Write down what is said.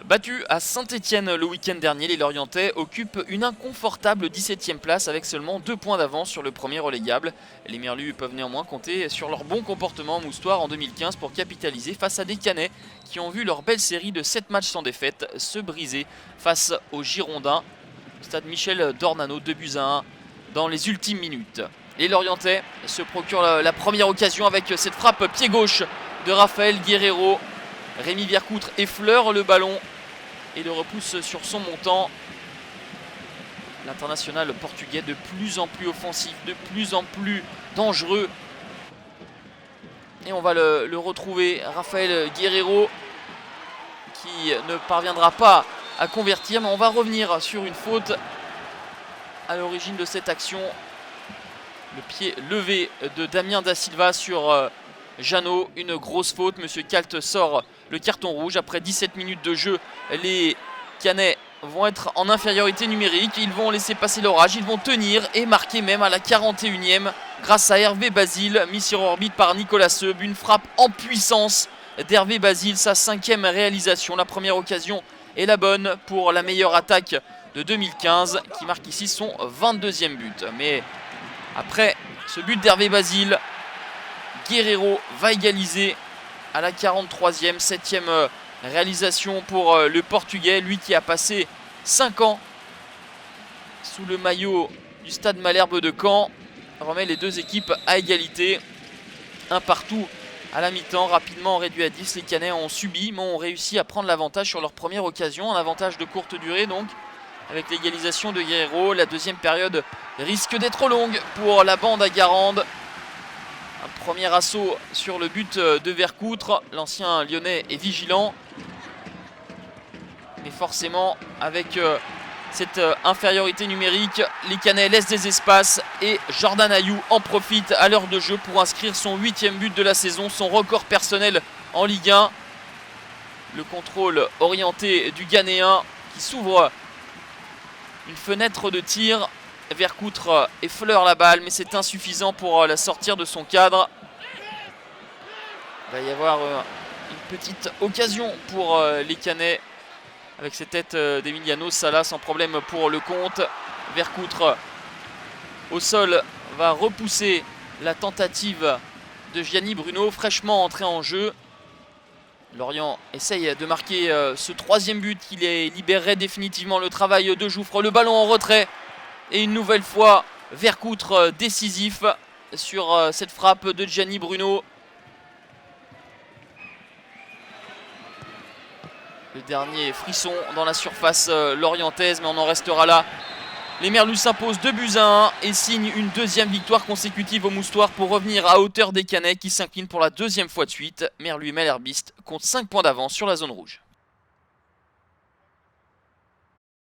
Battus à Saint-Etienne le week-end dernier, les Lorientais occupent une inconfortable 17e place avec seulement 2 points d'avance sur le premier relégable. Les Merlus peuvent néanmoins compter sur leur bon comportement en moustoir en 2015 pour capitaliser face à des Canets qui ont vu leur belle série de 7 matchs sans défaite se briser face aux Girondins. Stade Michel Dornano, 2-1 dans les ultimes minutes. Les Lorientais se procurent la première occasion avec cette frappe pied gauche de Raphaël Guerreiro. Rémi Vercoutre effleure le ballon et le repousse sur son montant. L'international portugais de plus en plus offensif, de plus en plus dangereux. Et on va le retrouver, Raphaël Guerreiro, qui ne parviendra pas à convertir. Mais on va revenir sur une faute à l'origine de cette action. Le pied levé de Damien Da Silva sur Jeannot, une grosse faute. Monsieur Kalt sort le carton rouge. Après 17 minutes de jeu, les Canets vont être en infériorité numérique. Ils vont laisser passer l'orage, ils vont tenir et marquer même à la 41e grâce à Hervé Basile, mis sur orbite par Nicolas Seub. Une frappe en puissance d'Hervé Basile, sa 5e réalisation. La première occasion est la bonne pour la meilleure attaque de 2015 qui marque ici son 22e but. Mais après ce but d'Hervé Basile, Guerreiro va égaliser à la 43e, 7e réalisation pour le Portugais, lui qui a passé 5 ans sous le maillot du Stade Malherbe de Caen. Remet les deux équipes à égalité, un partout à la mi-temps, rapidement réduit à 10. Les Canets ont subi mais ont réussi à prendre l'avantage sur leur première occasion, un avantage de courte durée donc. Avec l'égalisation de Guerreiro, la deuxième période risque d'être longue pour la bande à Garande. Un premier assaut sur le but de Vercoutre. L'ancien lyonnais est vigilant. Mais forcément, avec cette infériorité numérique, les Canets laissent des espaces. Et Jordan Ayew en profite à l'heure de jeu pour inscrire son 8e but de la saison, son record personnel en Ligue 1. Le contrôle orienté du Ghanéen qui s'ouvre une fenêtre de tir. Vercoutre effleure la balle, mais c'est insuffisant pour la sortir de son cadre. Il va y avoir une petite occasion pour les Canets avec cette tête d'Emiliano Sala, sans problème pour le compte. Vercoutre au sol va repousser la tentative de Gianni Bruno, fraîchement entré en jeu. Lorient essaye de marquer ce 3e but qui libérerait définitivement le travail de Jouffre. Le ballon en retrait. Et une nouvelle fois, Vercoutre décisif sur cette frappe de Gianni Bruno. Le dernier frisson dans la surface lorientaise, mais on en restera là. Les Merlus s'imposent 2-1 et signent une 2e victoire consécutive au moustoir pour revenir à hauteur des Canets qui s'inclinent pour la 2e fois de suite. Merlus et Malherbiste comptent 5 points d'avance sur la zone rouge.